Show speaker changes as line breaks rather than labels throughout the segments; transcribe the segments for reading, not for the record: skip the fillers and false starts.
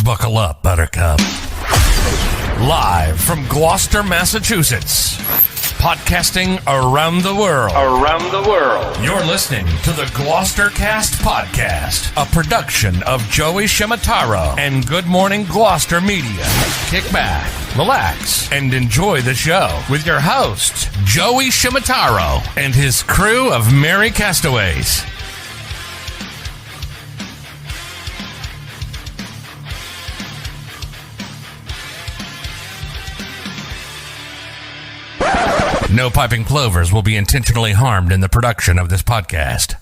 Buckle up, Buttercup. Live from Gloucester, Massachusetts. Podcasting around the world. You're listening to the Gloucester Cast Podcast, a production of Joey Shimataro and Good Morning Gloucester Media. Kick back, relax, and enjoy the show with your host, Joey Shimataro, and his crew of merry castaways. No piping plovers will be intentionally harmed in the production of this podcast.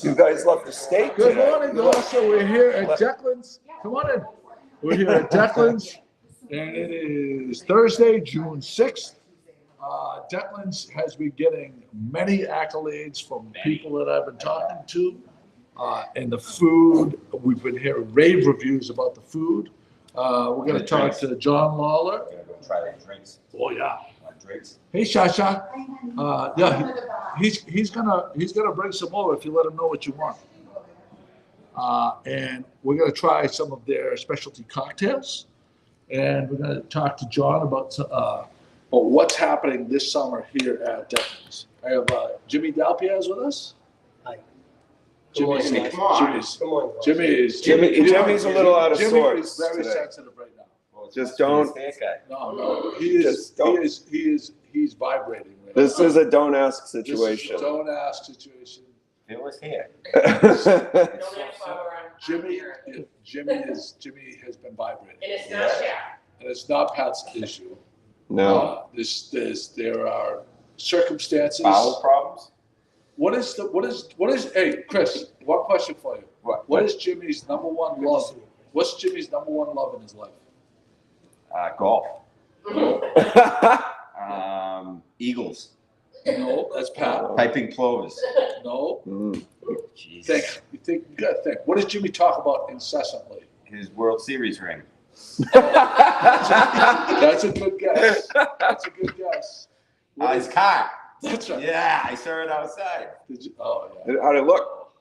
You guys left the state.
Good morning, Gloucester. We're here at DeCKlyns. Come on in. We're here at DeCKlyns, and it is Thursday, June 6th. DeCKlyns has been getting many accolades from people that I've been talking to. And the food, we've been hearing rave reviews about the food. We're going to talk to John Lawler.
We're gonna go try the drinks.
Oh, yeah.
Drinks.
Hey, Shasha. He's gonna bring some over if you let him know what you want. And we're gonna try some of their specialty cocktails, and we're gonna talk to John about what's happening this summer here at DeCKlyns. I have Jimmy Dalpiaz with us.
Hi.
Jimmy's
Come on.
Jimmy's
a little out of
Jimmy
sorts
is very
today.
sensitive right now.
Just don't.
No, he's vibrating. Right
This
now.
is a don't ask
This is
situation.
a don't ask situation.
It was here.
Jimmy has been vibrating,
And it's not Shaq.
and it's not Pat's issue.
No.
There are circumstances.
Bowel problems?
What is? Hey, Chris, one question for you. What is Jimmy's number one love? What's Jimmy's number one love in his life?
Golf. Eagles.
No, that's Pat.
Piping plovers.
No.
Jeez.
You gotta think. What does Jimmy talk about incessantly?
His World Series ring.
That's a good guess.
His car.
That's right.
Yeah, I saw it outside.
Did you? Oh, yeah.
How'd it look?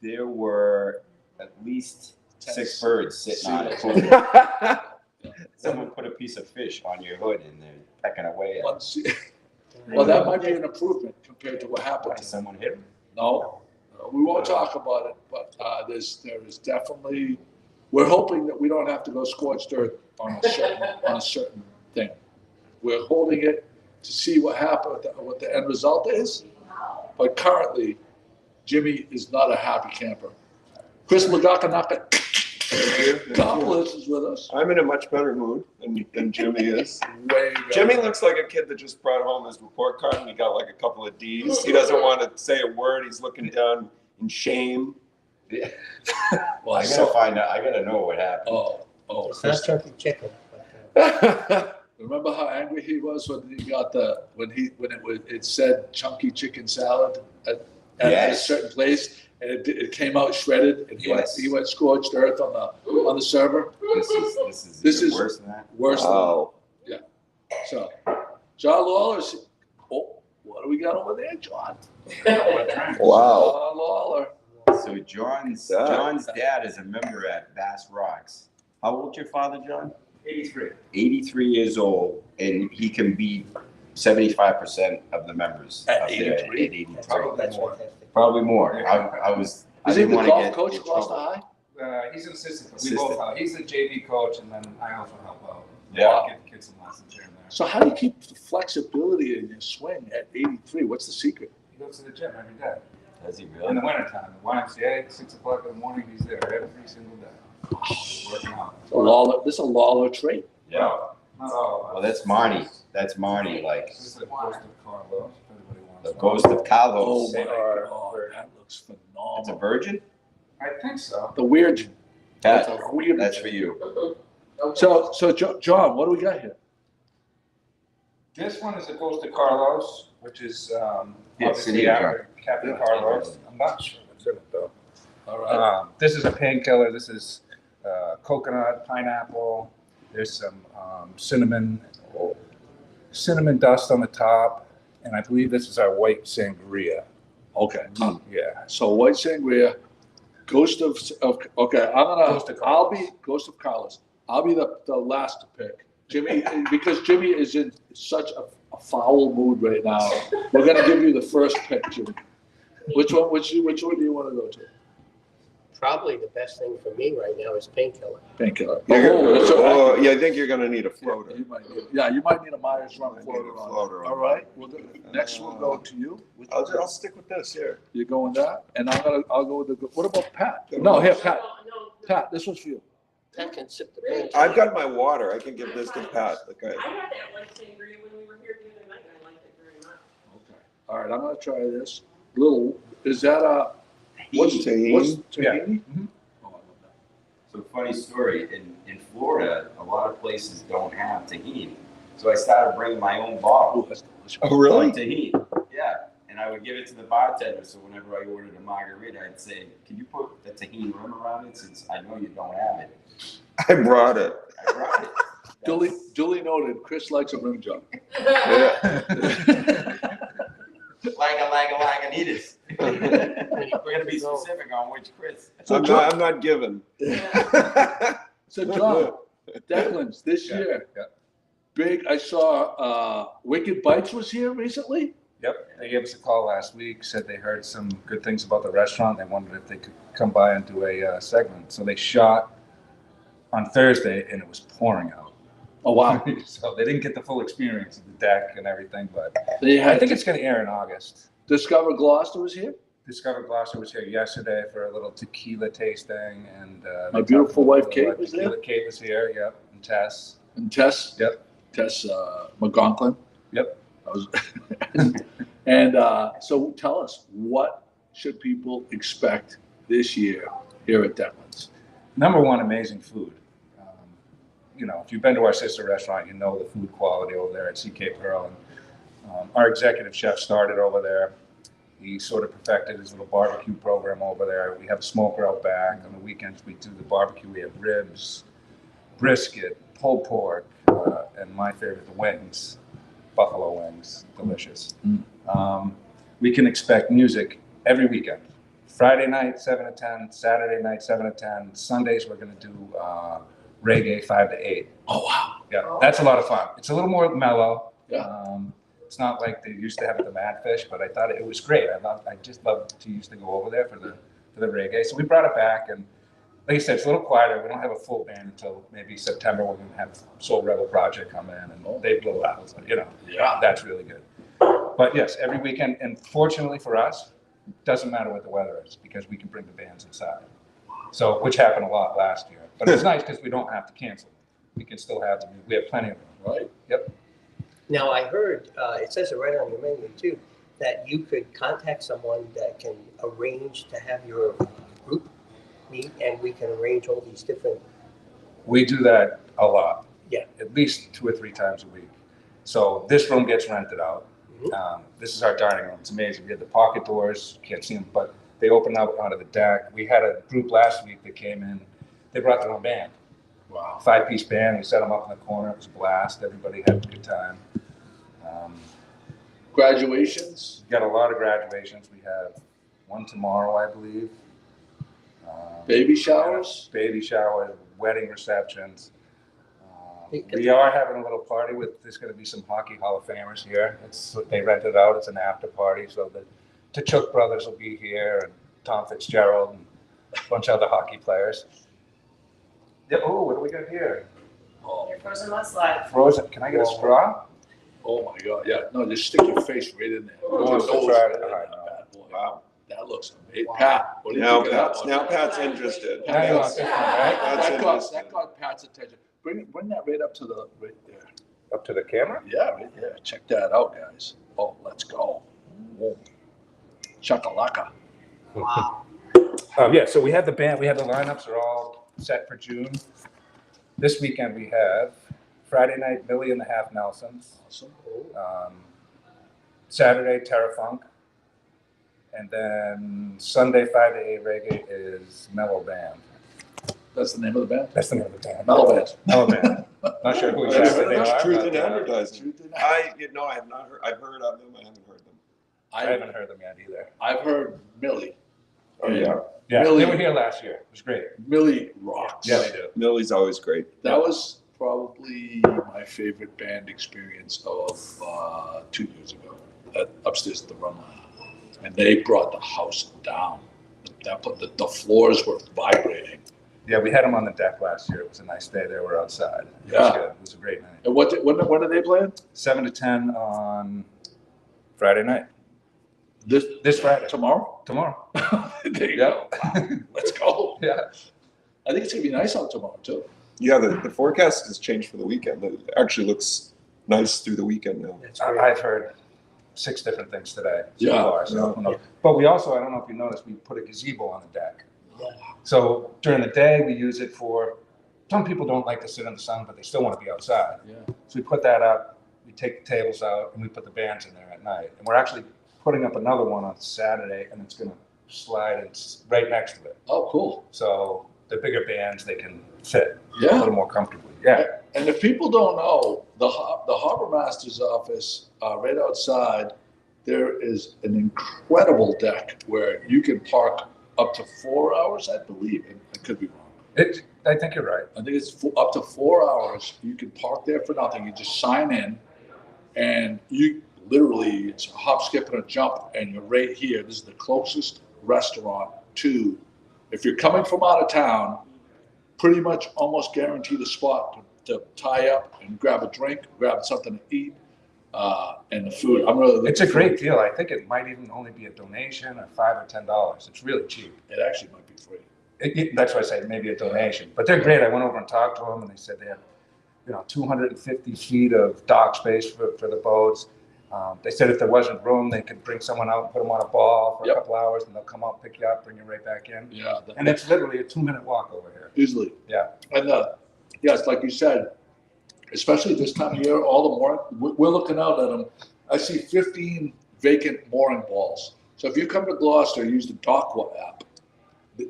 There were at least 6 birds sitting on it. Someone put a piece of fish on your hood and they're pecking away at it.
Well, that might be an improvement compared to what happened.
Why, someone hit him?
No, we won't talk about it, but there is definitely, we're hoping that we don't have to go scorched earth on a certain thing. We're holding it to see what happened, what the end result is. But currently, Jimmy is not a happy camper. Chris Magakanaka Topless is with us.
I'm in a much better mood than Jimmy is.
Way better.
Jimmy looks like a kid that just brought home his report card and he got like a couple of D's. He doesn't want to say a word. He's looking down in shame.
Yeah.
Well,
I gotta find out. I gotta know what happened.
Oh,
It's not chunky chicken.
remember how angry he was when he got it said chunky chicken salad at a certain place, and it came out shredded, and he went scorched earth on the server.
This is worse than that.
Worse
Oh.
than that. So, John Lawler's. Oh, what do we got over there, John?
Wow.
John Lawler.
So John's dad is a member at Bass Rocks. How old's your father, John?
83.
83 years old, and he can beat 75% of the members
At
up there
83?
at 83.
That's fantastic.
Probably more. I
Is he the
didn't want to
golf
get
coach
in
at Gloucester
trouble.
High?
He's an assistant. We both help. He's the JV coach, and then I also help out.
Yeah.
Give kids some lessons here and there.
So how do you keep the flexibility in your swing at 83? What's the secret?
He goes to the gym every day.
Does he
In
really?
the wintertime, the YMCA, 6 o'clock in the morning, he's there every single day. Working out.
This is a Lawler trait.
Yeah.
Not all.
Well, that's Marty. That's Marty, like
This is the ghost of Carlos, if anybody wants
the
one.
ghost of Carlos.
my God, that looks
It's a
phenomenal.
virgin?
I think so.
The weird.
Pat,
That's a weird.
that's for you.
So John, what do we got here?
This one is the ghost of Carlos, which is
Yes,
obviously
yeah.
after Captain Carlos. I'm not sure what's in it though.
All right.
This is a painkiller. This is coconut, pineapple, There's some cinnamon dust on the top, and I believe this is our white sangria.
Okay.
Yeah.
So white sangria, Ghost of okay. I'll be Ghost of Carlos. I'll be the last to pick. Jimmy, because Jimmy is in such a foul mood right now. We're gonna give you the first pick, Jimmy. Which one do you want to go to?
Probably the best thing for me right now is painkiller.
Painkiller.
Yeah, I think you're gonna need a floater.
You might need a Myers Run
Might need
floater
a
on.
floater on
All right. Next we'll go to you.
I'll stick with this here.
You're going that, and I'll go with the. What about Pat? No, here, Pat. Pat, this one's for you.
Pat can sip the pain.
I've got my water. I can give this to Pat. Okay.
I had that white sangria when we were here the other night, and I liked it very much.
Okay. All right, I'm gonna try this. Is that what's
Tahini?
tahini?
Mhm.
Oh, I love that.
So funny story, in Florida, a lot of places don't have tahini. So I started bringing my own
Oh,
bottle
that's delicious.
Oh,
of
really?
tahini. Yeah, and I would give it to the bartender. So whenever I ordered a margarita, I'd say, "Can you put a tahini rim around it since I know you don't have it?"
I brought it.
I brought it.
Duly noted. Chris likes a rim job.
Yeah.
Lagunitas. We're gonna be specific on which Chris.
I'm not giving.
So John, DeCKlyns this
Yeah,
year,
yeah.
big. I saw Wicked Bites was here recently.
Yep, they gave us a call last week, said they heard some good things about the restaurant. They wondered if they could come by and do a segment. So they shot on Thursday, and it was pouring out.
Oh wow!
So they didn't get the full experience of the deck and everything, but
They
I
had
think it's going to air in August.
Discover Gloucester was here.
Discover Gloucester was here yesterday for a little tequila tasting, and
My beautiful wife Kate was there.
Kate was here, yep, and Tess.
And Tess.
Yep.
Tess McGonklin.
Yep.
I was and so tell us, what should people expect this year here at DeCKlyns?
Number one, amazing food. You know, if you've been to our sister restaurant, you know the food quality over there at CK Pearl. And, our executive chef started over there. He sort of perfected his little barbecue program over there. We have a smoker out back. On the weekends, we do the barbecue. We have ribs, brisket, pulled pork, and my favorite, the wings, buffalo wings, delicious. We can expect music every weekend. Friday night, 7 to 10, Saturday night, 7 to 10. Sundays, we're going to do reggae 5 to 8.
Oh wow!
Yeah, that's a lot of fun. It's a little more mellow.
Yeah.
It's not like they used to have at the Madfish, but I thought it was great. I just loved to used to go over there for the reggae. So we brought it back, and like I said, it's a little quieter. We don't have a full band until maybe September. We're going to have Soul Rebel Project come in, and they blow out. You know,
Yeah.
that's really good. But yes, every weekend, and fortunately for us, it doesn't matter what the weather is because we can bring the bands inside. So, which happened a lot last year. But it's nice because we don't have to cancel. We can still have them. We have plenty of them.
Right?
Yep.
Now, I heard, it says it right on your menu too, that you could contact someone that can arrange to have your group meet, and we can arrange all these different.
We do that a lot.
Yeah.
At least 2 or 3 times a week. So this room gets rented out. This is our dining room. It's amazing. We have the pocket doors. You can't see them, but they open up onto the deck. We had a group last week that came in. They brought their own band.
Wow.
5-piece band. We set them up in the corner. It was a blast. Everybody had a good time.
Graduations.
We got a lot of graduations. We have one tomorrow, I believe.
Baby showers.
Baby showers, wedding receptions.
They-
We are having a little party with, there's going to be some hockey Hall of Famers here. They rented it out. It's an after party. So the Tkachuk brothers will be here, and Tom Fitzgerald, and a bunch of other hockey players. Yeah, oh, what do we got here?
Your frozen mudslide.
Frozen. Can I get a straw?
Oh my God! Yeah. No, just stick your face right in there.
Oh,
Your
that's
nose
right.
right in
All right.
that bad boy.
Wow.
That looks amazing. Pat, what do you
Now
think of that
Pat's
one?
now Pat's interested.
Now you want this one, right?
That's
That got Pat's attention. Bring that right up to the right there.
Up to the camera?
Yeah, right there. Check that out, guys. Oh, let's go. Oh. Chakalaka.
Wow.
Yeah, so we have the band, we have the lineups are all set for June. This weekend we have Friday night, Millie and the Half Nelsons.
Awesome.
Saturday, Terrafunk. And then Sunday, 5 to 8 reggae is Mellow Band.
That's the name of the band?
That's the name of the band.
Mellow Band.
Mellow Band. Not sure who
That's
exactly they are.
truth
but,
in advertising.
Truth in
I have not heard. I've heard of them. I haven't heard them.
I haven't heard them yet either.
I've heard Millie.
Oh yeah,
Yeah,
Really?
they were here last year. It was great.
Millie rocks.
Yeah, they do.
Millie's always great.
That was probably my favorite band experience of 2 years ago, upstairs at the Rumline. And they brought the house down. The floors were vibrating.
Yeah, we had them on the deck last year. It was a nice day. They were outside. It
Yeah.
was good. It was a great night.
And when are they playing?
7 to 10 on Friday night.
This
Friday.
Tomorrow?
Tomorrow.
There you go. Let's go.
Yeah.
I think it's going to be nice out tomorrow, too.
Yeah, the forecast has changed for the weekend. It actually looks nice through the weekend now.
That's great.
I've heard 6 different things today so
Yeah.
far. So,
Yeah.
who knows. But we also, I don't know if you noticed, we put a gazebo on the deck.
Yeah.
So during the day, we use it for, some people don't like to sit in the sun, but they still want to be outside.
Yeah.
So we put that up, we take the tables out, and we put the bands in there at night. And we're actually putting up another one on Saturday, and it's going to slide right next to it.
Oh, cool.
So the bigger bands, they can fit a
Yeah.
little more comfortably. Yeah.
And if people don't know, the harbor master's office, right outside, there is an incredible deck where you can park up to 4 hours, I believe. And I could be wrong.
I think you're right.
I think it's up to 4 hours. You can park there for nothing. You just sign in, and you literally, it's a hop, skip, and a jump, and you're right here. This is the closest restaurant to, if you're coming from out of town, pretty much almost guaranteed a spot to tie up and grab a drink, grab something to eat, and the food. I'm really looking
It's a
forward-
great deal. I think it might even only be a donation of $5 or $10. It's really cheap.
It actually might be free.
That's why I say maybe a donation, but they're great. I went over and talked to them, and they said they have, 250 feet of dock space for the boats. They said if there wasn't room, they could bring someone out and put them on a ball for
Yep.
a couple hours, and they'll come out, pick you up, bring you right back in.
Yeah.
And it's literally a 2-minute walk over here.
Easily.
Yeah.
And yes, like you said, especially this time of year, all the mooring, we're looking out at them. I see 15 vacant mooring balls. So if you come to Gloucester, use the DeCKlyns app.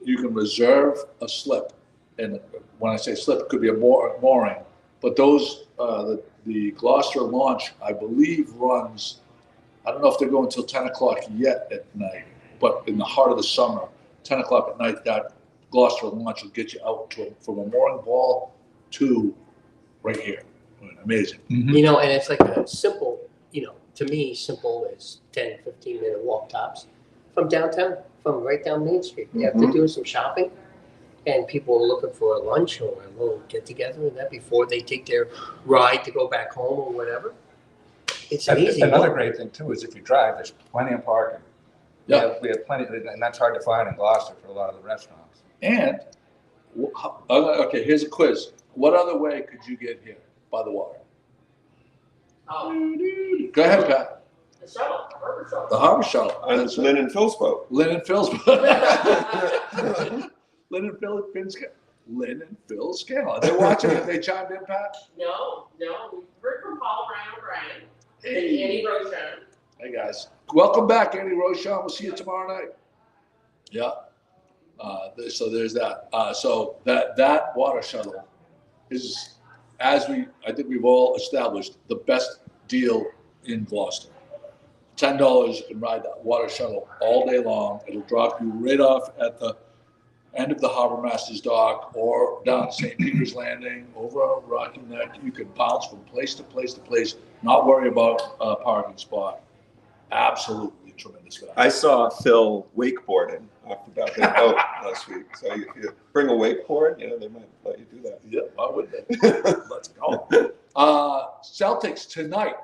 You can reserve a slip. And when I say slip, it could be a mooring. But those, the Gloucester launch, I believe, runs, I don't know if they're going until 10 o'clock yet at night, but in the heart of the summer, 10 o'clock at night, that Gloucester launch will get you out from a mooring ball to right here. Amazing.
You know, and it's like a simple, to me, simple is 10, 15-minute walk tops from downtown, from right down Main Street. You have to do some shopping, and people are looking for a lunch or a little get-together and that before they take their ride to go back home or whatever. It's an easy
Another
walk.
great thing too is if you drive, there's plenty of parking.
Yeah.
We have plenty, and that's hard to find in Gloucester for a lot of the restaurants.
And, okay, here's a quiz. What other way could you get here by the water?
Oh,
Go ahead, Pat.
the shuttle, the harbor shuttle.
The harbor shuttle.
And Lynn and Phil's boat.
Lynn and Phil's. Lynn and Phil Scannell. Are they watching? Have they chimed in, Pat?
No, we heard from Paul Brown O'Brien and
Hey.
Andy Roshan.
Hey, guys. Welcome back, Andy Roshan. We'll see you tomorrow night. Yeah. So there's that. So that water shuttle is, I think we've all established, the best deal in Gloucester. $10, you can ride that water shuttle all day long. It'll drop you right off at the end of the Harbor Master's Dock or down St. Peter's Landing, over on Rocky Neck. You can bounce from place to place to place, not worry about a parking spot. Absolutely tremendous value.
I saw Phil wakeboarding off the back of the boat last week. So if you bring a wakeboard, they might let you do that.
Yeah, why wouldn't they? Let's go. Celtics tonight.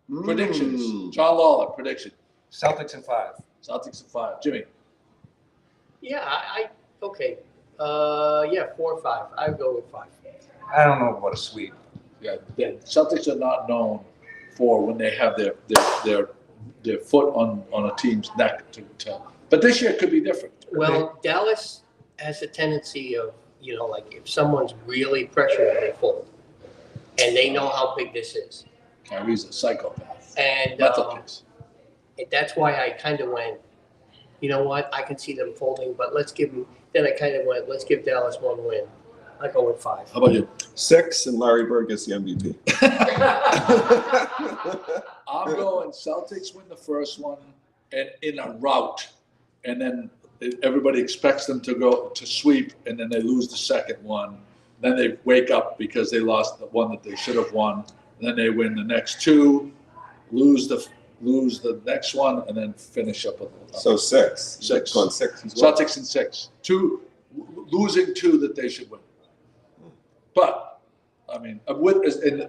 Predictions. John Lawler, prediction.
Celtics in 5.
Celtics in 5. Jimmy.
Yeah, okay. 4 or 5. I would go with 5.
I don't know what a sweep.
Yeah, the Celtics are not known for when they have their foot on a team's neck to but this year it could be different.
Well, Dallas has a tendency of, like if someone's really pressuring, they fold. And they know how big this is.
Kyrie's a psychopath.
And
Mental case.
that's why I kind of went, you know what, I can see them folding, but let's give Dallas one win. I go with 5.
How about you?
6, and Larry Bird gets the MVP.
I'm going Celtics win the first one and in a rout, and then everybody expects them to go to sweep, and then they lose the second one. Then they wake up because they lost the one that they should have won. And then they win the next 2, lose the next one, and then finish up with
So 6.
6.
Going 6 as well.
Celtics in 6. 2 losing 2 that they should win. But I mean, and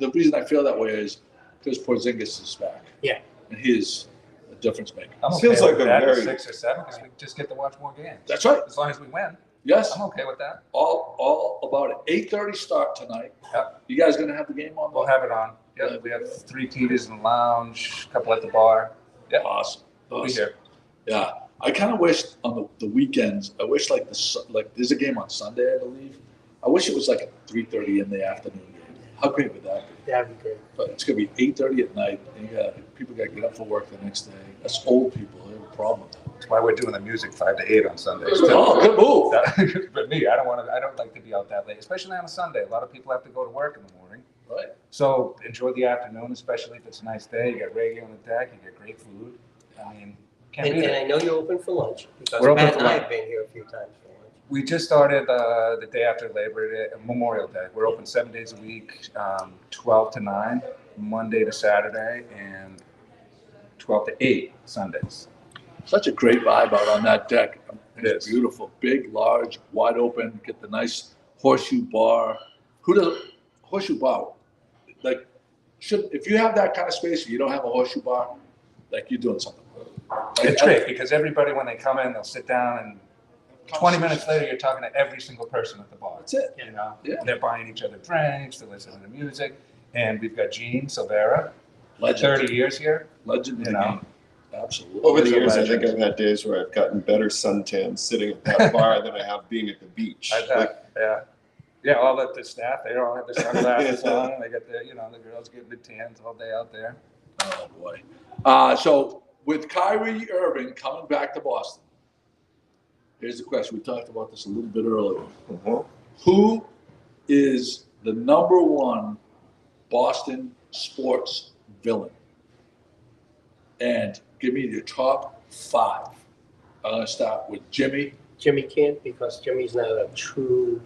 the reason I feel that way is because Porzingis is back.
Yeah.
And he is a difference maker.
I'm okay
Feels like
with
a
that,
very-
6 or 7, because we just get to watch more games.
That's right.
As long as we win,
Yes.
I'm okay with that.
All about it. 8:30 start tonight.
Yep.
You guys gonna have the game on?
We'll have it on. Yeah, we have 3 TVs in the lounge, a couple at the bar. Yeah,
Awesome.
we'll be here.
Yeah. I kind of wish on the weekends. I wish like there's a game on Sunday, I believe. I wish it was like a 3:30 in the afternoon game. How great would that be?
That'd be great.
But it's gonna be 8:30 at night, and people gotta get up for work the next day. That's old people. They have a problem with that.
That's why we're doing the music 5 to 8 on Sundays.
Oh, good move.
But me, I don't like to be out that late, especially on a Sunday. A lot of people have to go to work in the morning.
Right.
So enjoy the afternoon, especially if it's a nice day. You got reggae on the deck, you get great food. I mean, can't beat
And I
it.
know you're open for lunch because
We're open
Matt
for
and I
lunch.
have been here a few times for lunch.
We just started the day after Labor Day, Memorial Day. We're open 7 days a week, 12 to 9, Monday to Saturday, and 12 to 8 Sundays.
Such a great vibe out on that deck.
is.
It's beautiful, big, large, wide open. Get the nice horseshoe bar. Who does horseshoe bar? Like, if you have that kind of space, and you don't have a horseshoe bar, like you're doing something. Like,
It's great because everybody, when they come in, they'll sit down and 20 minutes later, you're talking to every single person at the bar.
That's it.
You know,
Yeah.
they're buying each other drinks, they're listening to music, and we've got Gene Silvera,
Legend.
30 years here.
Legend.
You know.
Absolutely.
Over the
He's a
years, I think
legend.
I've had days where I've gotten better suntans sitting at that bar than I have being at the beach.
I bet, yeah, all the staff, they all have their sunglasses on, and they got the girls getting the tans all day out there.
Oh boy. So with Kyrie Irving coming back to Boston, here's the question. We talked about this a little bit earlier.
Mhm.
Who is the number 1 Boston sports villain? And give me your top 5. I'm going to start with Jimmy.
Jimmy can't because Jimmy's not a true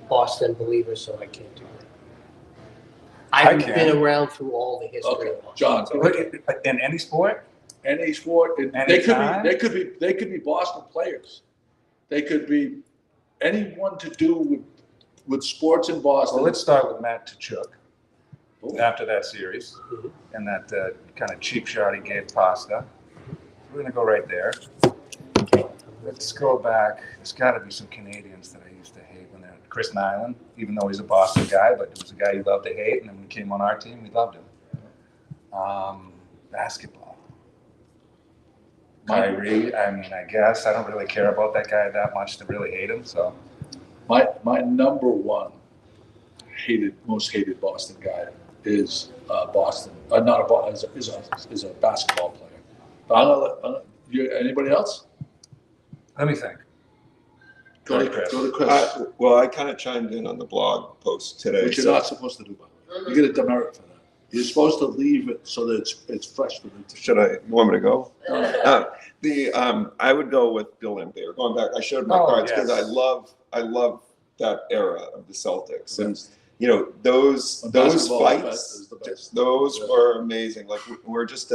Boston believer, so I can't do that. I haven't
can.
been around through all the history
Okay,
of Boston.
John.
So, in any sport,
Any sport. They
Anytime?
could be Boston players. They could be anyone to do with sports in Boston.
well, let's start with Matt Tkachuk
Oh.
after that series
Mhm.
and that kind of cheap shot he gave Pasta. We're going to go right there.
Okay.
Let's go back. There's got to be some Canadians that I used to hate when they're Chris Nyland, even though he's a Boston guy, but it was a guy you loved to hate, and then when he came on our team, we loved him. Basketball. Kyrie, I mean, I guess I don't really care about that guy that much to really hate him, so
My number 1 most hated Boston guy is Boston. Not a Boston, is a basketball player. But anybody else?
let me think.
Go to Chris.
Well, I kind of chimed in on the blog post today.
Which you're
so-
not supposed to do, by the way. You get a demerit for that. You're supposed to leave it so that it's fresh for them.
Should I? You want me to go? I would go with Bill Laimbeer. Going back, I showed my
Oh,
cards because
yes.
I love that era of the Celtics, and those
Basketball
fights,
is the best.
those
Yeah.
were amazing. Like we're just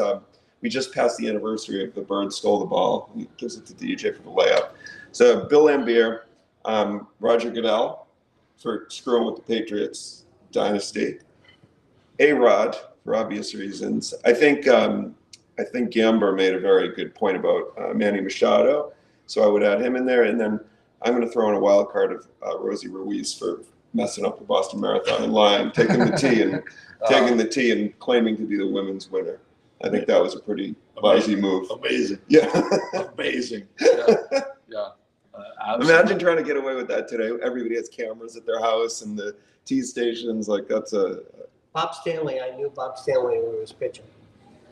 we just passed the anniversary of the Bird stole the ball. He gives it to DJ for the layup. So Bill Laimbeer, Roger Goodell for screwing with the Patriots dynasty. A-Rod, for obvious reasons. I think Gamber made a very good point about Manny Machado, so I would add him in there. And then I'm going to throw in a wild card of Rosie Ruiz for messing up the Boston Marathon and lying, taking the tee and claiming to be the women's winner. I think that was a pretty lousy move.
Amazing.
Yeah.
Amazing. Yeah.
Imagine trying to get away with that today. Everybody has cameras at their house and the tee stations. Like that's a
Bob Stanley, I knew Bob Stanley when he was pitching.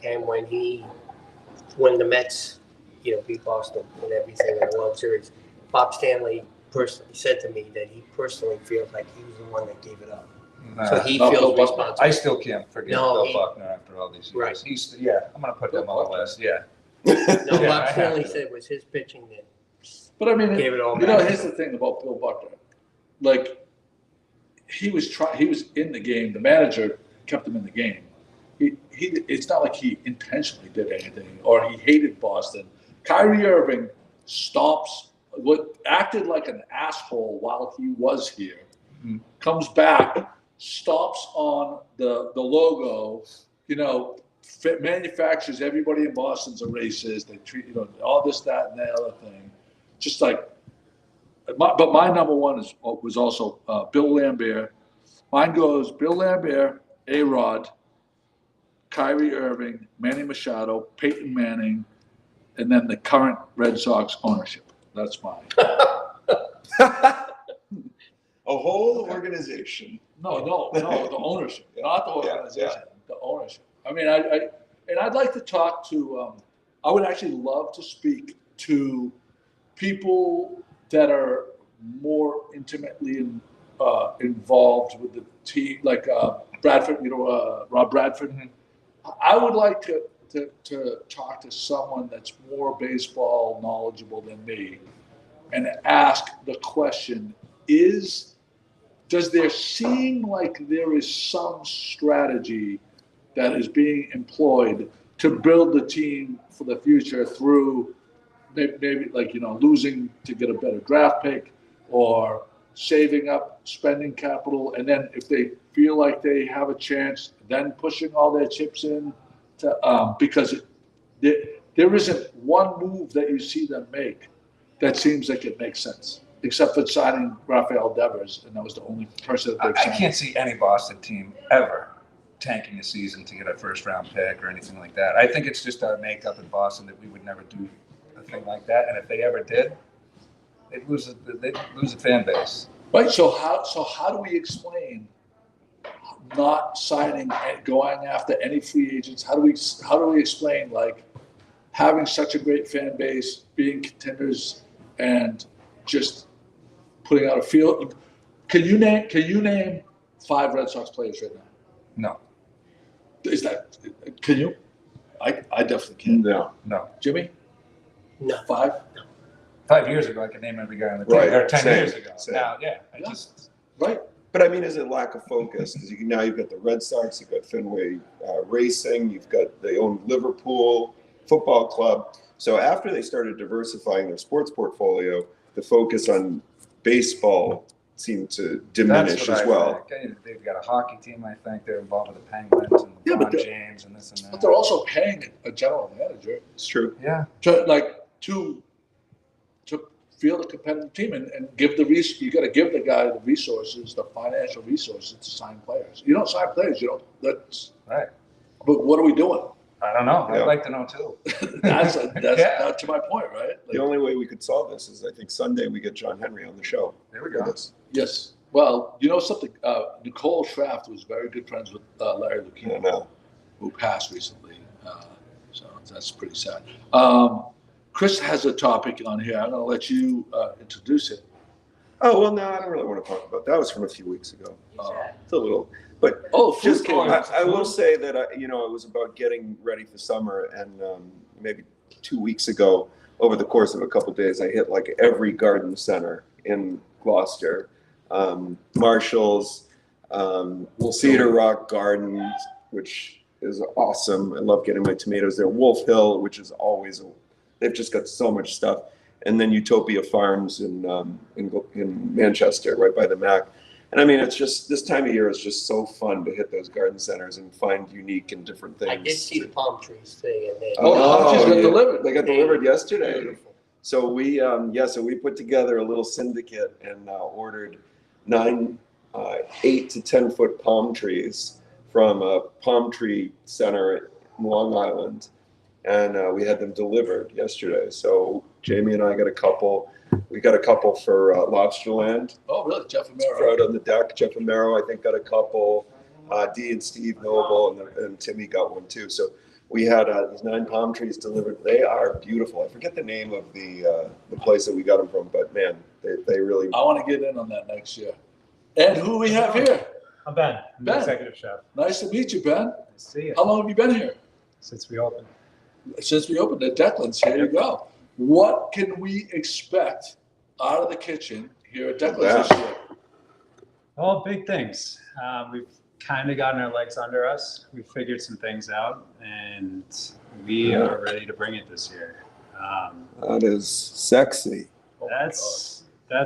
And when the Mets, beat Boston and everything in the World Series, Bob Stanley personally said to me that he personally feels like he was the one that gave it up.
Nah,
So he
No,
feels
Bill Buckner.
responsible.
I still can't forget
No,
Bill
he-
Buckner after all these years.
Right.
I'm gonna put him on the list. Yeah.
No,
Yeah, I
Buck
have
certainly
to.
said it was his pitching that
But I mean,
gave it all
you know,
back.
here's the thing about Bill Buckner. Like, he was in the game. The manager kept him in the game. It's not like he intentionally did anything or he hated Boston. Kyrie Irving acted like an asshole while he was here.
Mhm.
Comes back, stomps on the logo, you know, manufactures everybody in Boston's a racist. They treat, you know, all this, that, and the other thing. Just like, but my number one was also Bill Lambert. Mine goes Bill Lambert, A-Rod, Kyrie Irving, Manny Machado, Peyton Manning, and then the current Red Sox ownership. That's mine.
A whole organization.
No, the ownership, not the organization, the ownership. I mean, I'd like to talk to, I would actually love to speak to people that are more intimately involved with the team, like Bradford, you know, Rob Bradford.
Mhm.
I would like to talk to someone that's more baseball knowledgeable than me and ask the question, does there seem like there is some strategy that is being employed to build the team for the future through maybe like, you know, losing to get a better draft pick or saving up, spending capital, and then if they feel like they have a chance, then pushing all their chips in to, because there isn't one move that you see them make that seems like it makes sense, except for signing Rafael Devers, and that was the only person that they've
I
signed.
can't see any Boston team ever tanking a season to get a first-round pick or anything like that. I think it's just our makeup in Boston that we would never do a thing like that. And if they ever did, they'd lose a fan base.
Right. So how do we explain not signing and going after any free agents? How do we explain like having such a great fan base, being contenders, and just putting out a field? Can you name 5 Red Sox players right now?
No,
Can you? I definitely can.
no.
Jimmy?
No.
5?
5 years ago, I could name every guy on the team.
Right,
Or 10
same,
years ago.
same.
Now, yeah, I
Yeah.
just
Right.
But I mean, is it lack of focus? Because now you've got the Red Sox, you've got Fenway Racing, you've got they own Liverpool Football Club. So after they started diversifying their sports portfolio, the focus on baseball seemed to diminish
that's what
as
I
well.
think. They've got a hockey team. I think they're involved with the Penguins and
Yeah, but
LeBron James and this and that.
But they're also paying a general manager
It's true.
Yeah,
to field a competitive team and give you got to give the guy the resources, the financial resources to sign players. You don't sign players, you don't. That's
right.
But what are we doing?
I don't know.
Yeah.
I'd like to know too.
that's
Yeah.
to my point, right?
The only way we could solve this is I think Sunday we get John Henry on the show.
There we
for
go.
this.
Yes. Well, you know something. Nicole Schraft was very good friends with Larry Lucchini,
And
who passed recently. So that's pretty sad. Chris has a topic on here. I'm going to let you introduce it.
oh well, no, I don't really want to talk about that. Was from a few weeks ago. It's a little, but
Oh,
just
food
I will say that it was about getting ready for summer, and maybe 2 weeks ago, over the course of a couple of days, I hit like every garden center in Gloucester, Marshall's, Cedar Rock Gardens, which is awesome. I love getting my tomatoes there. Wolf Hill, which is always they've just got so much stuff, and then Utopia Farms in Manchester, right by the Mac. And I mean, it's just this time of year is just so fun to hit those garden centers and find unique and different things.
I did see the palm trees thing, and they
palm trees got delivered.
They got delivered yesterday.
beautiful.
So we put together a little syndicate and ordered 9 8 to 10 foot palm trees from a palm tree center in Long Island, and we had them delivered yesterday. So Jamie and I got a couple. We got a couple for Lobsterland.
Oh, really? Jeff
For
Amaro.
out on the deck. Jeff Amaro, I think, got a couple. Dee and Steve Noble and Timmy got one too. So We had these 9 palm trees delivered. They are beautiful. I forget the name of the place that we got them from, but man, they really.
I want to get in on that next year. And who we have here?
I'm Ben. I'm the
Ben.
executive chef.
Nice to meet you, Ben.
Nice to see you.
How long have you been here?
Since we opened.
Since we opened the DeCKlyns. Here you go. What can we expect out of the kitchen here at DeCKlyns this year?
Well, big things. We've kind of gotten our legs under us. We figured some things out, and we are ready to bring it this year.
That is sexy.
That's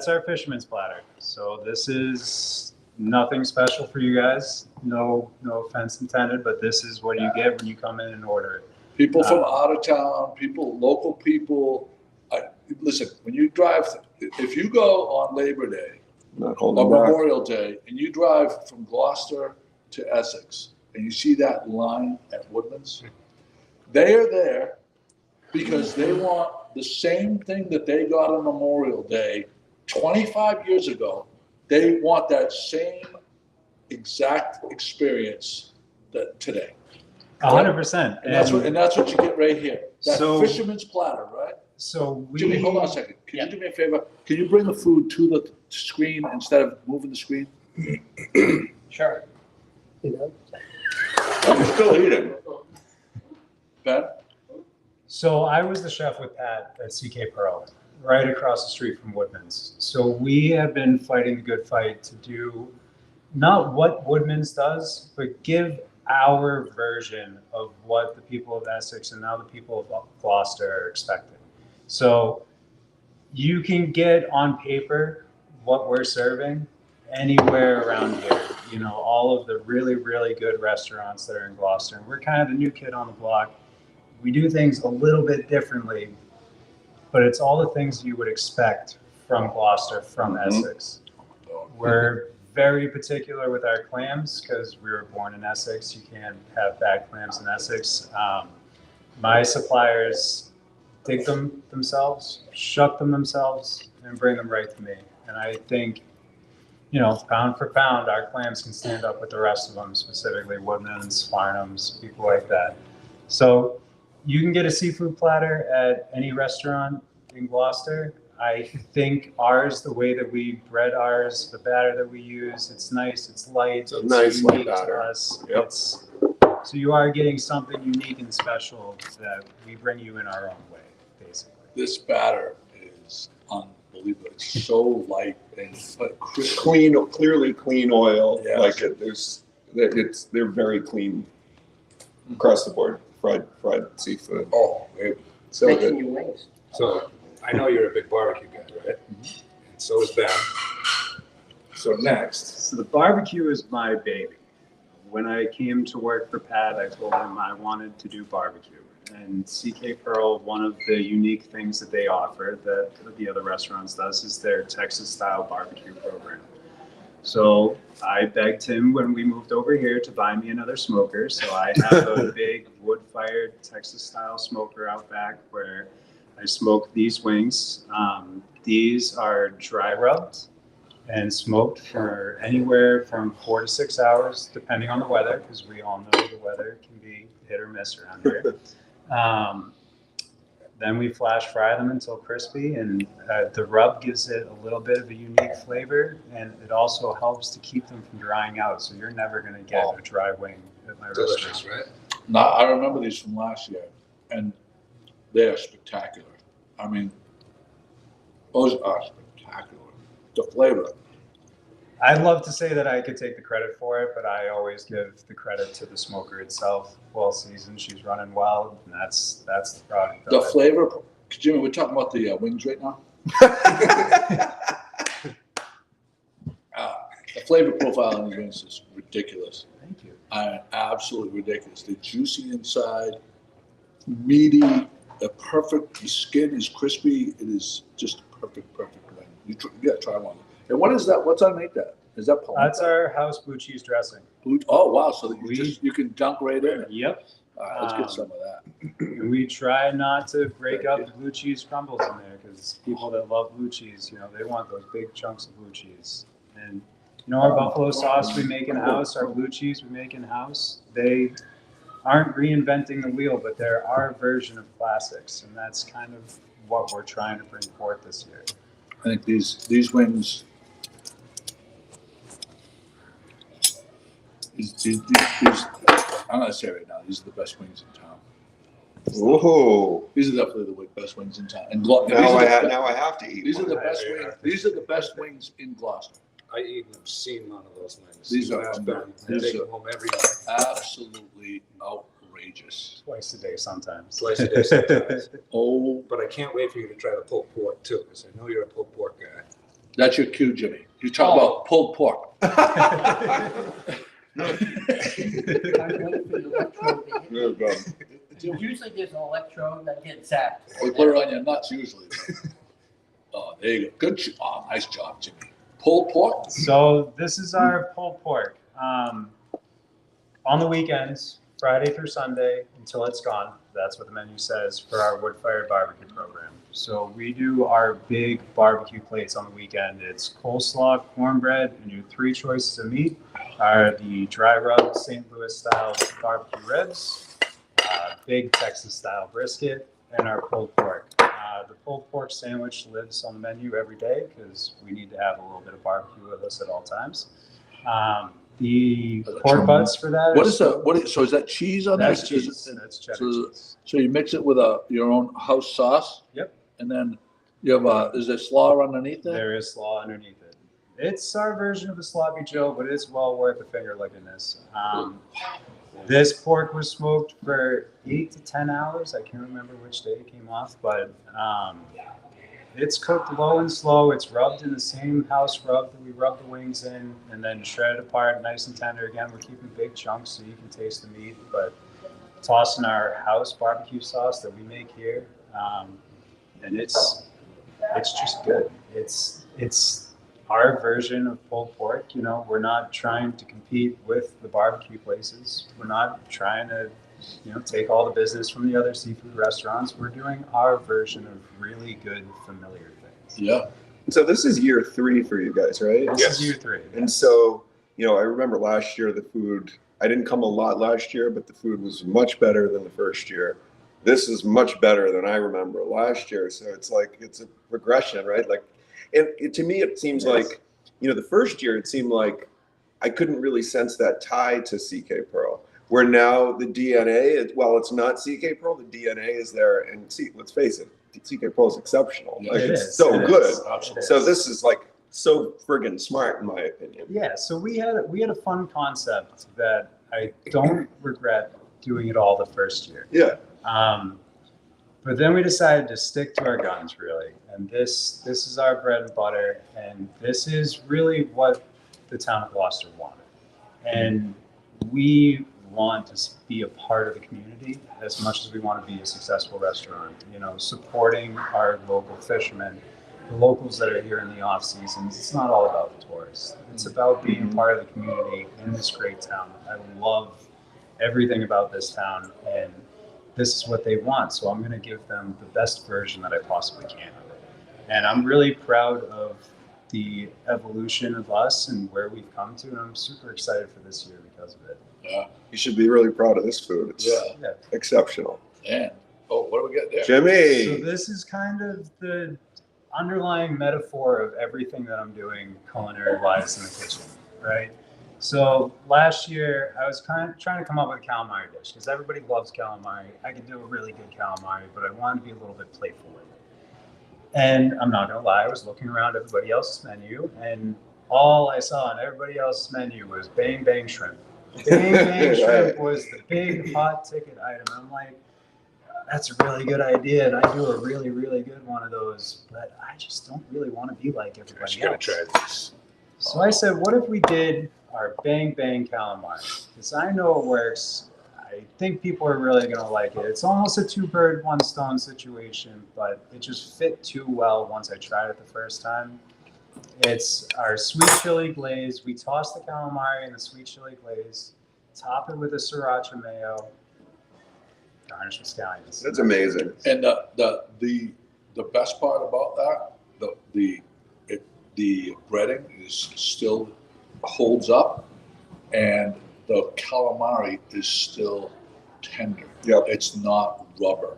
our fisherman's platter. So this is nothing special for you guys. No offense intended, but this is what you get when you come in and order it.
People from out of town, local people. Listen, when you drive, if you go on Labor Day
Not
or
holding back.
Memorial Day and you drive from Gloucester to Essex and you see that line at Woodlands, they are there because they want the same thing that they got on Memorial Day 25 years ago. They want that same exact experience that today.
100%.
And that's what you get right here. That fisherman's platter, right?
So
Jimmy, hold on a second. Can you do me a favor? Can you bring the food to the screen instead of moving the screen?
Sure.
You know,
I'm still eating.
Ben?
So I was the chef with Pat at CK Pearl, right across the street from Woodman's. So we have been fighting the good fight to do not what Woodman's does, but give our version of what the people of Essex and now the people of Gloucester are expecting. So you can get on paper what we're serving anywhere around here. You know, all of the really, really good restaurants that are in Gloucester. And we're kind of the new kid on the block. We do things a little bit differently, but it's all the things you would expect from Gloucester, from Essex. We're very particular with our clams because we were born in Essex. You can't have bad clams in Essex. My suppliers dig them themselves, shuck them themselves, and bring them right to me. And I think, you know, pound for pound, our clams can stand up with the rest of them, specifically Woodman's, Farnham's, people like that. So you can get a seafood platter at any restaurant in Gloucester. I think ours, the way that we bread ours, the batter that we use, it's nice, it's light, it's
nice light
unique to
batter.
us.
Yep.
So you are getting something unique and special that we bring you in our own way, basically.
This batter is unbelievable. It's so light and crisp.
Clean, clearly clean oil.
Yes.
Like they're very clean across the board. Fried seafood.
Oh, baby.
So
making
good.
you wings.
So I know you're a big barbecue guy, right? And so is Ben. So next,
So the barbecue is my baby. When I came to work for Pat, I told him I wanted to do barbecue. And CK Pearl, one of the unique things that they offer that the other restaurants does is their Texas-style barbecue program. So I begged him when we moved over here to buy me another smoker. So I have a big wood-fired Texas-style smoker out back where I smoke these wings. These are dry rubbed and smoked for anywhere from 4 to 6 hours, depending on the weather, because we all know the weather can be hit or miss around here. Then we flash fry them until crispy, and the rub gives it a little bit of a unique flavor, and it also helps to keep them from drying out. So you're never going to get a dry wing at my
delicious,
restaurant.
right?
Now, I remember these from last year, and they are spectacular. I mean, those are spectacular. The flavor.
I'd love to say that I could take the credit for it, but I always give the credit to the smoker itself. Well seasoned, she's running well, and that's the product.
The flavor. Jimmy, we're talking about the wings right now. The flavor profile in these wings is ridiculous.
Thank you.
Absolutely ridiculous. They're juicy inside, meaty, the skin is crispy. It is just a perfect wing. You gotta try one. And what is that? What's underneath that? Is that polenta?
That's our house blue cheese dressing.
Oh wow! So you can dunk right in it.
Yep.
All right, let's get some of that.
And we try not to break up the blue cheese crumbles in there because people that love blue cheese, you know, they want those big chunks of blue cheese. And you know, our buffalo sauce we make in house, our blue cheese we make in house, they aren't reinventing the wheel, but they're our version of classics, and that's kind of what we're trying to bring forth this year.
I think these wings, I'm gonna say right now, these are the best wings in town.
Whoa!
These are definitely the best wings in town. And
Now I have to eat.
These are
one.
the best wings. These are the best wings in Gloucester.
I eat an obscene amount of those things.
These are
I
these
take
are
them home every night,
absolutely outrageous.
Twice a day sometimes.
twice a day sometimes.
Oh,
But I can't wait for you to try the pulled pork too, because I know you're a pulled pork guy.
that's your cue, Jimmy. You talk about pulled pork.
Good, bro.
Usually there's an electrode that gets zapped.
We put it on your nuts usually. Oh, there you go. Good. Oh, nice job, Jimmy. Pulled pork.
So this is our pulled pork. On the weekends, Friday through Sunday, until it's gone. That's what the menu says for our wood-fired barbecue program. So we do our big barbecue plates on the weekend. It's coleslaw, cornbread, and your 3 choices of meat are the dry rub St. Louis style barbecue ribs, big Texas style brisket, and our pulled pork. The pulled pork sandwich lives on the menu every day because we need to have a little bit of barbecue with us at all times. The pork butts for that.
What is that? So is that cheese on
That's
that?
cheese. That's cheddar cheese.
So you mix it with your own house sauce.
Yep.
And then you have is there slaw underneath that?
There is slaw underneath it. It's our version of a sloppy Joe, but it's well worth a finger licking this. This pork was smoked for 8 to 10 hours. I can't remember which day it came off, but it's cooked low and slow. It's rubbed in the same house rub that we rub the wings in, and then shredded apart, nice and tender. Again, we're keeping big chunks so you can taste the meat, but tossing our house barbecue sauce that we make here, and it's just good. It's our version of pulled pork. You know, we're not trying to compete with the barbecue places. We're not trying to, take all the business from the other seafood restaurants. We're doing our version of really good, familiar things.
Yeah.
So this is year 3 for you guys, right?
This is year 3.
And so, I remember last year the food, I didn't come a lot last year, but the food was much better than the first year. This is much better than I remember last year. So it's like, it's a progression, right? Like, and to me, it seems like, the first year, it seemed like I couldn't really sense that tie to CK Pearl, where now the DNA, while it's not CK Pearl, the DNA is there. And let's face it, CK Pearl is exceptional.
Yeah,
like,
it
it's
is.
so
It
good.
is.
Absolutely.
So this is like so friggin' smart, in my opinion.
Yeah, so we had a fun concept that I don't regret doing it all the first year.
Yeah.
But then we decided to stick to our guns, really. And this is our bread and butter, and this is really what the town of Gloucester wanted. And we want to be a part of the community as much as we want to be a successful restaurant. Supporting our local fishermen, the locals that are here in the off seasons. It's not all about the tourists. It's about being part of the community in this great town. I love everything about this town, and this is what they want. So I'm going to give them the best version that I possibly can of it. And I'm really proud of the evolution of us and where we've come to. And I'm super excited for this year because of it.
Yeah.
You should be really proud of this food. It's
Yeah.
exceptional.
And what do we got there?
Jimmy.
So this is kind of the underlying metaphor of everything that I'm doing culinary-wise in the kitchen, right? So last year, I was kind of trying to come up with a calamari dish because everybody loves calamari. I could do a really good calamari, but I wanted to be a little bit playful with it. And I'm not gonna lie, I was looking around everybody else's menu, and all I saw on everybody else's menu was Bang Bang Shrimp. Bang Bang Shrimp was the big hot ticket item. I'm like, that's a really good idea, and I do a really, really good one of those, but I just don't really want to be like everybody else.
Try this.
So I said, what if we did our Bang Bang calamari? Because I know it works. I think people are really going to like it. It's almost a 2-bird, 1-stone situation, but it just fit too well once I tried it the first time. It's our sweet chili glaze. We toss the calamari in the sweet chili glaze, top it with a sriracha mayo, garnish with scallions.
That's amazing.
And the best part about that, the breading is still holds up, and the calamari is still tender.
Yep.
It's not rubber,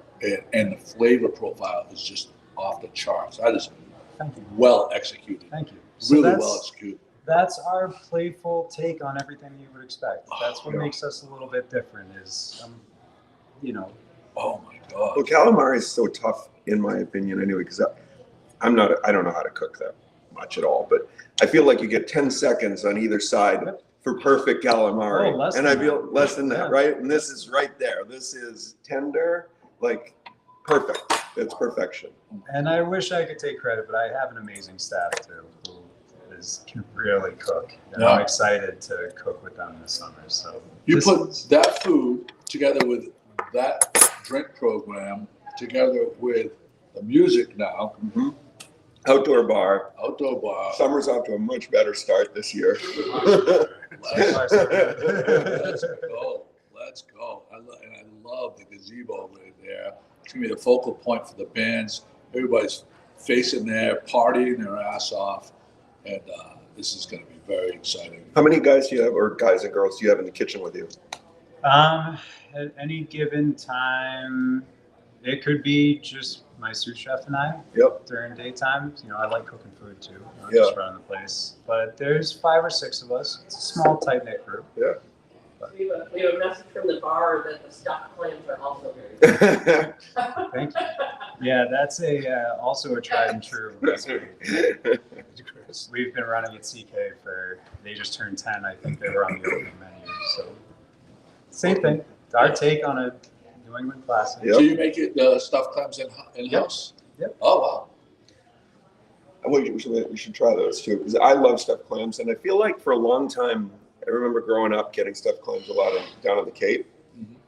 and the flavor profile is just off the charts. That is
Thank you.
well executed.
Thank you. So
Really
that's-
well executed.
That's our playful take on everything you would expect. That's what
Yeah.
makes us a little bit different is, you know,
Oh my God.
Well, calamari is so tough, in my opinion, anyway, because I don't know how to cook that much at all, but I feel like you get 10 seconds on either side for perfect calamari.
Oh, less
and
than
I feel
that.
less than that,
Yeah.
right? And this is right there. This is tender, like perfect. It's perfection.
and I wish I could take credit, but I have an amazing staff too who can really cook. And
Yeah.
I'm excited to cook with them this summer. So
You
this
put
is-
that food together with that drink program, together with the music now,
Outdoor bar.
outdoor bar.
Summer's off to a much better start this year.
Let's go. Let's go. And I love the gazebo right there. It's gonna be the focal point for the bands. Everybody's facing there, partying their ass off, and this is gonna be very exciting.
How many guys do you have, or guys and girls do you have in the kitchen with you?
at any given time, it could be just my sous chef and I.
Yep.
During daytime, you know, I like cooking food too, not
Yeah.
just running the place. But there's 5 or 6 of us. It's a small, tight knit group.
Yeah.
We have a message from the bar that the stuffed clams are also very good.
Thank you. Yeah, that's also a tried and true recipe. We've been running at CK they just turned 10. I think they were on the opening menu. So same thing. Our take on a New England classic.
Yep.
So you make it stuffed clams in-house?
Yep.
Oh, wow.
We should try those too, because I love stuffed clams, and I feel like for a long time, I remember growing up getting stuffed clams a lot down at the Cape,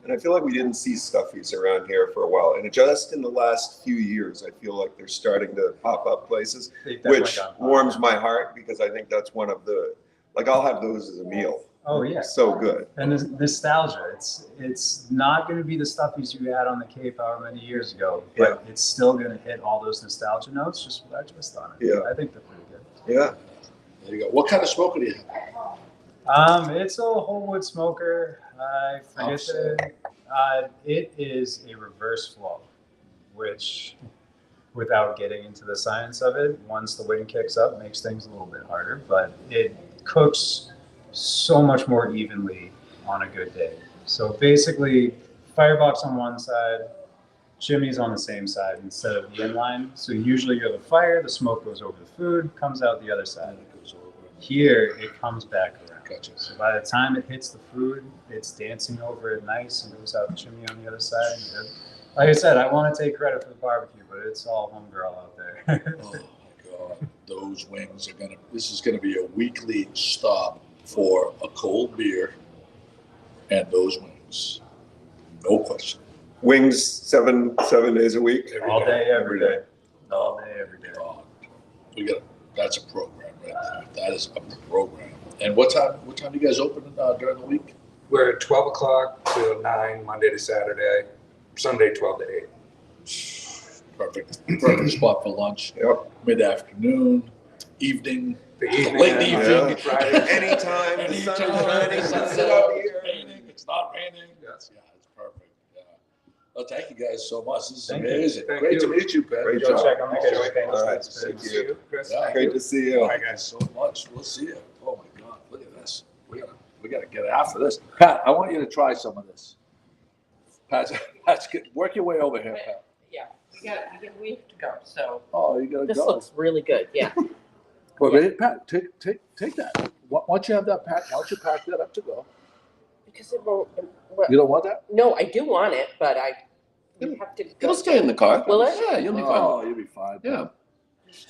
and I feel like we didn't see stuffies around here for a while. And just in the last few years, I feel like they're starting to pop up places,
They've definitely
which
gotten
warms
popular.
my heart, because I think that's one of the, like, I'll have those as a meal.
Oh yeah.
So good.
And the nostalgia. It's not going to be the stuffies you had on the Cape however many years ago, but it's still going to hit all those nostalgia notes just with our twist on it.
Yeah.
I think they're pretty good.
Yeah.
There you go. What kind of smoker do you have?
It's a whole wood smoker. I forget it is a reverse flow, which, without getting into the science of it, once the wind kicks up, makes things a little bit harder. But it cooks so much more evenly on a good day. So basically, firebox on one side, chimneys on the same side instead of the inline. So usually you have a fire, the smoke goes over the food, comes out the other side. Here, it comes back around.
Gotcha.
So by the time it hits the food, it's dancing over it nice and goes out the chimney on the other side. And like I said, I want to take credit for the barbecue, but it's all homegirl out there.
Oh my God, those wings are this is gonna be a weekly stop for a cold beer and those wings. No question.
Wings 7 days a week.
All day, every day. All day, every day.
That's a program right there. That is a program. And what time do you guys open during the week?
We're at 12 o'clock to 9, Monday to Saturday, Sunday 12 to 8.
Perfect spot for lunch.
Yep.
Mid-afternoon, evening,
The evening,
late evening.
Yeah.
Friday.
Anytime. The sun is shining,
Sun's
sit
out,
up
it's
here.
raining, it's not raining.
Yes.
Yeah, it's perfect. Yeah. Well, thank you guys so much. This is
Thank you.
amazing.
Thank
Great to
you.
meet you, Ben.
Great
Go
job.
check on the kitchen. Thank
All right.
you.
Thank
See
you.
you, Chris.
Yeah.
Great to see you.
Thank you guys so much. We'll see you. Oh my God, look at this. We gotta get after this. Pat, I want you to try some of this. Pat's work your way over here, Pat.
Yeah, we have to go, so
Oh, you gotta
this
go.
looks really good, yeah.
Well, wait, Pat, take that. Once you have that, Pat, why don't you pack that up to go?
Because it won't, well,
You don't want that?
no, I do want it, but you have to go.
It'll stay in the car.
Will it?
Yeah, you'll be
Oh,
fine.
you'll be fine.
Yeah.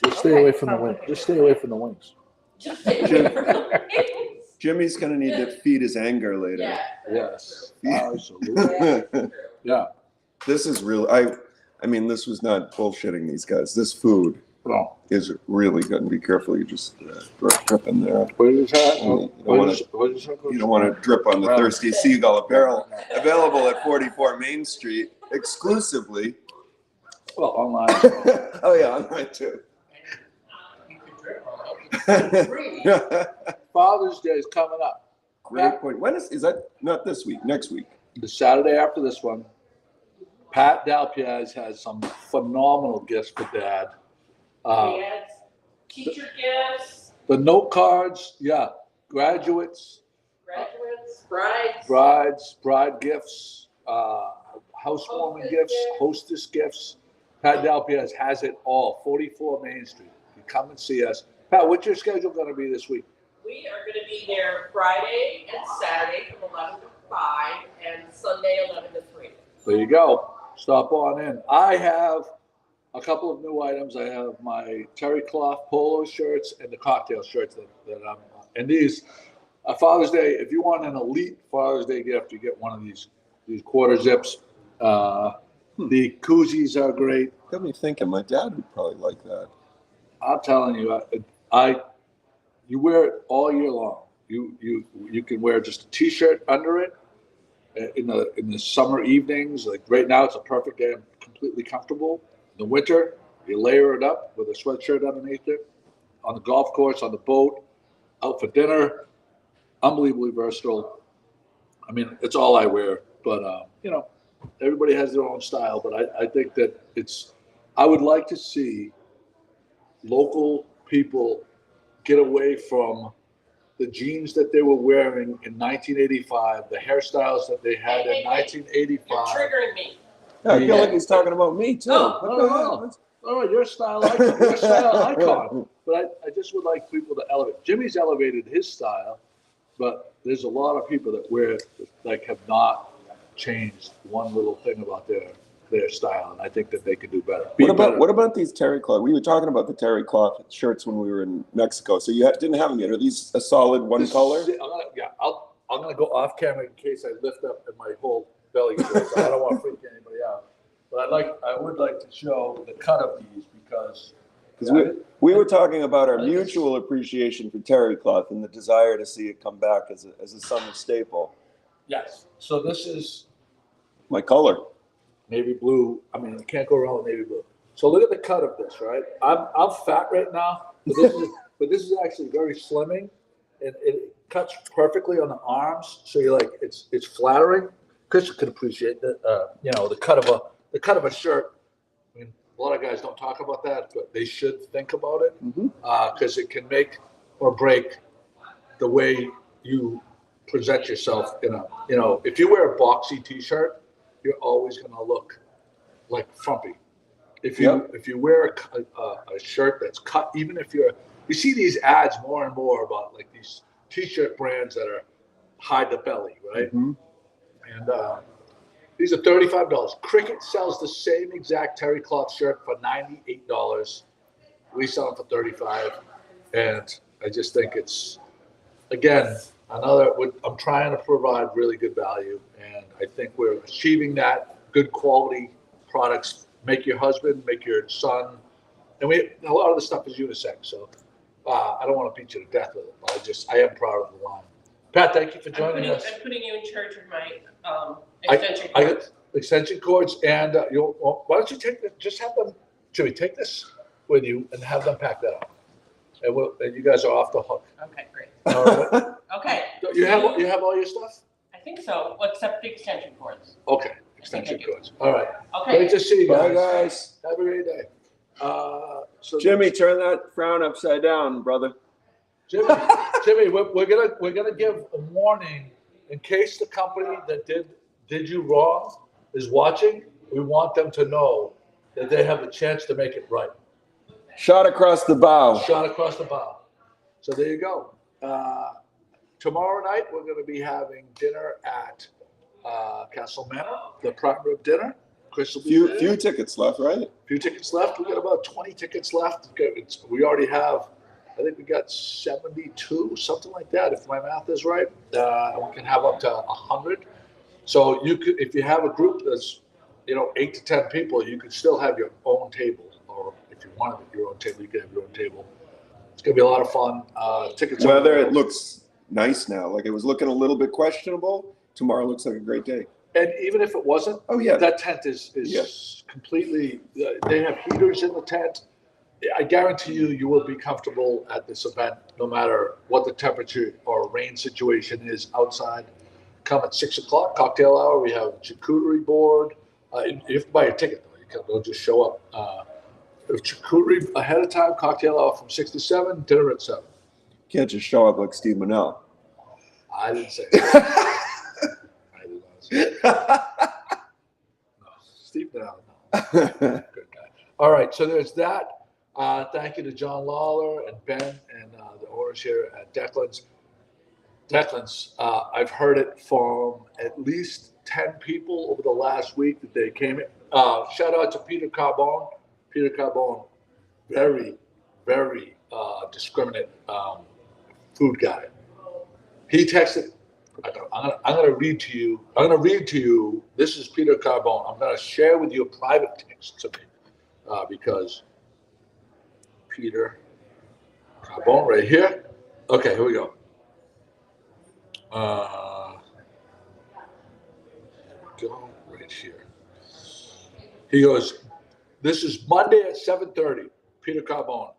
Just stay away from the wings. Just stay away from the wings.
Just stay away from the wings.
Jimmy's gonna need to feed his anger later.
Yeah.
Yes, absolutely. Yeah.
This is real. I mean, this was not bullshitting these guys. This food
No.
is really good. And be careful. You just drip in there.
What is that?
You don't want to drip on the Thirsty Seagull apparel. Available at 44 Main Street exclusively.
Well, online.
Oh yeah, online too.
Father's Day is coming up.
Great point. When is that? Not this week. Next week.
the Saturday after this one, Pat Dalpiaz has some phenomenal gifts for Dad.
Dads, teacher gifts,
The note cards, yeah, graduates,
brides,
bride gifts, housewarming gifts, hostess gifts. Pat Dalpiaz has it all. 44 Main Street. You come and see us. Pat, what's your schedule going to be this week?
We are going to be there Friday and Saturday from 11 to 5 and Sunday 11 to 3.
There you go. Stop on in. I have a couple of new items. I have my terry cloth polo shirts and the cocktail shirts that I'm on. And these, Father's Day, if you want an elite Father's Day gift, you get one of these quarter zips. The koozies are great.
Got me thinking. My dad would probably like that.
I'm telling you, you wear it all year long. You can wear just a t-shirt under it in the summer evenings. Like right now, it's a perfect day. I'm completely comfortable. In the winter, you layer it up with a sweatshirt underneath it. On the golf course, on the boat, out for dinner. Unbelievably versatile. I mean, it's all I wear. But everybody has their own style. But I think that I would like to see local people get away from the jeans that they were wearing in 1985, the hairstyles that they had in 1985.
You're triggering me.
Yeah, I feel like he's talking about me too.
Oh, you're a style icon. You're a style icon. But I just would like people to elevate. Jimmy's elevated his style, but there's a lot of people that have not changed one little thing about their style, and I think that they could do better.
What about these terry cloth? We were talking about the terry cloth shirts when we were in Mexico. So you didn't have them yet. Are these a solid one color?
I'm gonna go off camera in case I lift up in my whole belly. So I don't want to freak anybody out. But I would like to show the cut of these because
we were talking about our mutual appreciation for terry cloth and the desire to see it come back as a summer staple.
Yes. So this is
my color.
Navy blue. I mean, you can't go wrong with navy blue. So look at the cut of this, right? I'm fat right now, but this is actually very slimming, and it cuts perfectly on the arms. So you're like, it's flattering. Chris could appreciate that. The cut of a shirt. I mean, a lot of guys don't talk about that, but they should think about it because it can make or break the way you present yourself. If you wear a boxy T-shirt, you're always going to look like frumpy. If you wear a shirt that's cut, even if you see these ads more and more about like these T-shirt brands that are hide the belly, right? Mm-hmm. And these are $35. Cricket sells the same exact terry cloth shirt for $98. We sell them for $35, and I just think it's again. I'm trying to provide really good value, and I think we're achieving that. Good quality products make your husband, make your son, and a lot of the stuff is unisex. So I don't want to beat you to death with it, but I am proud of the line. Pat, thank you for joining us.
I'm putting you in charge of my extension cords.
Extension cords, and why don't you take this? Just have them, Jimmy, take this with you and have them pack that up, and you guys are off the hook.
Okay, great.
All right.
Okay.
You have all your stuff?
I think so, except the extension cords.
Okay, extension cords. All right.
Okay.
Great to see you guys.
Bye, guys.
Have a great day.
Jimmy, turn that frown upside down, brother.
Jimmy, we're gonna give a warning in case the company that did you wrong is watching. We want them to know that they have a chance to make it right.
Shot across the bow.
Shot across the bow. So there you go. Tomorrow night, we're going to be having dinner at Castle Manor, the prime rib dinner. Chris will be there.
Few tickets left, right?
Few tickets left. We got about 20 tickets left. We already have, I think we got 72, something like that, if my math is right. And we can have up to 100. So you could, if you have a group that's 8 to 10 people, you could still have your own table, or if you wanted your own table, you could have your own table. It's gonna be a lot of fun. Tickets.
Weather, it looks nice now. Like it was looking a little bit questionable. Tomorrow looks like a great day.
And even if it wasn't, that tent is completely. They have heaters in the tent. I guarantee you will be comfortable at this event, no matter what the temperature or rain situation is outside. come at 6 o'clock, cocktail hour. We have a charcuterie board. You have to buy a ticket, though. You can't, don't just show up. Charcuterie ahead of time, cocktail hour from 6 to 7, dinner at 7.
Can't just show up like Steve Manel.
I didn't say that. I did not say that. No, Steve, no. Good guy. All right, so there's that. Thank you to John Lawler and Ben and the owners here at DeCKlyns. DeCKlyns, I've heard it from at least 10 people over the last week that they came in. Shout out to Peter Carbone. Peter Carbone, very, very discriminate food guy. He texted. I'm going to read to you. I'm going to read to you. This is Peter Carbone. I'm going to share with you a private text to me because Peter Carbone right here. Okay, here we go. Go right here. He goes, this is Monday at 7:30. Peter Carbone.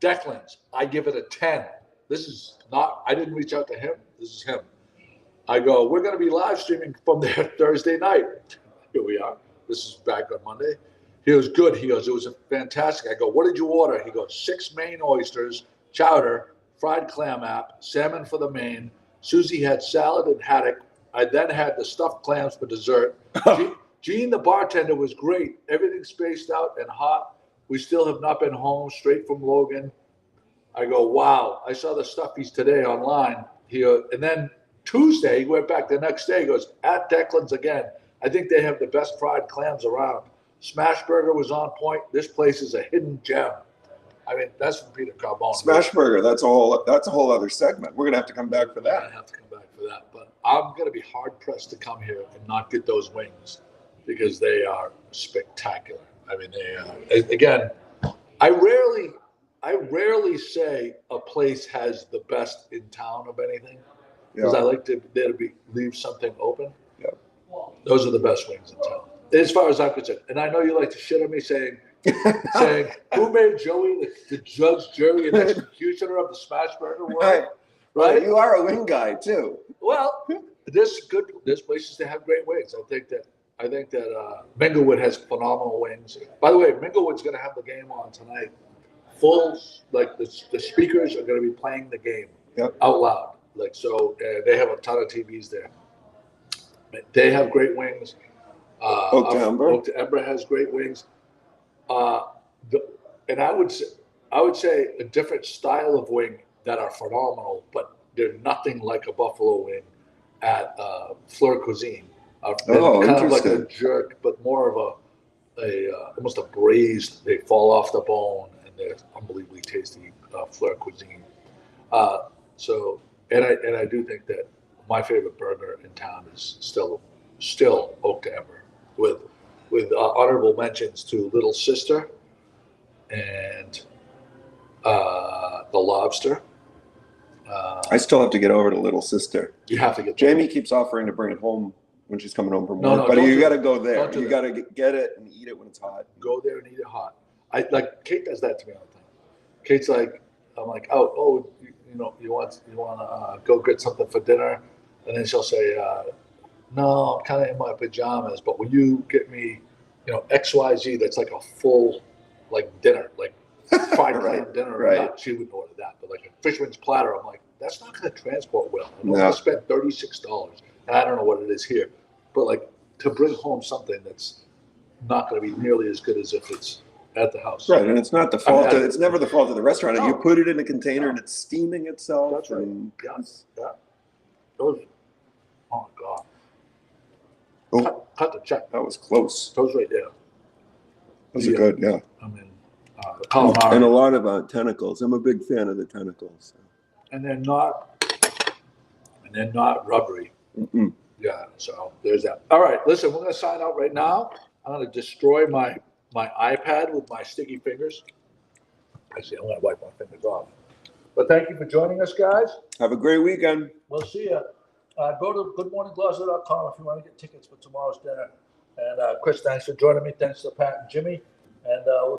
DeCKlyns, I give it a 10. This is not, I didn't reach out to him. This is him. I go, we're going to be live streaming from there Thursday night. Here we are. This is back on Monday. He goes, good. He goes, it was a fantastic. I go, what did you order? He goes, 6 Maine oysters, chowder, fried clam app, salmon for the main. Susie had salad and haddock. I then had the stuffed clams for dessert. Gene, the bartender, was great. Everything spaced out and hot. We still have not been home, straight from Logan. I go, wow. I saw the stuffies today online. And then Tuesday, he went back the next day. He goes, at DeCKlyns again. I think they have the best fried clams around. Smash Burger was on point. This place is a hidden gem. I mean, that's from Peter Carbone.
Smash Burger, that's a whole other segment. We're going to have to come back for that.
I have to come back for that. But I'm going to be hard-pressed to come here and not get those wings because they are spectacular. I mean, they are. Again, I rarely say a place has the best in town of anything because I like to leave something open.
Yeah.
Those are the best wings in town, as far as I'm concerned. And I know you like to shit on me saying who made Joey the judge, jury, and executioner of the Smash Burger world? Right?
You are a wing guy too.
Well, there's places that have great wings. I think that Minglewood has phenomenal wings. By the way, Minglewood's going to have the game on tonight. Full, like the speakers are going to be playing the game out loud. Like so, they have a ton of TVs there. They have great wings.
Oak to
Ember has great wings. And I would say a different style of wing that are phenomenal, but they're nothing like a buffalo wing at Fleur Cuisine. Kind of like a jerk, but more of a almost a braised. They fall off the bone, and they're unbelievably tasty. Fleur Cuisine. And I do think that my favorite burger in town is still Oak to Ember, with honorable mentions to Little Sister and the Lobster.
I still have to get over to Little Sister.
You have to get
Jamie keeps offering to bring it home when she's coming home from work,
No,
but you got to
do
go there.
Don't do
You
that.
got to get it and eat it when it's hot.
Go there and eat it hot. Kate does that to me all the time. Kate's like, I'm like, you want to go get something for dinner, and then she'll say, no, I'm kind of in my pajamas, but will you get me, XYZ? That's like a full dinner, like fried clam dinner.
Right.
She wouldn't order that, but like a fisherman's platter. I'm like, that's not going to transport well. I'm
No.
going to spend $36, and I don't know what it is here, but to bring home something that's not going to be nearly as good as if it's at the house.
Right, and it's not the fault. It's never the fault of the restaurant. No. You put it in a container and it's steaming itself.
That's right.
And
Yeah. Those. Oh God.
Oh,
Cut the check.
that was close.
Those right there.
Those are good, yeah.
I mean, the calamari.
And a lot of tentacles. I'm a big fan of the tentacles.
And they're not rubbery.
Mm-mm.
Yeah. So there's that. All right. Listen, we're going to sign out right now. I'm going to destroy my iPad with my sticky fingers. Actually, I'm going to wipe my fingers off. But thank you for joining us, guys.
Have a great weekend.
We'll see you. Go to goodmorningglasgow.com if you want to get tickets for tomorrow's dinner. And Chris, thanks for joining me. Thanks to Pat and Jimmy. And we'll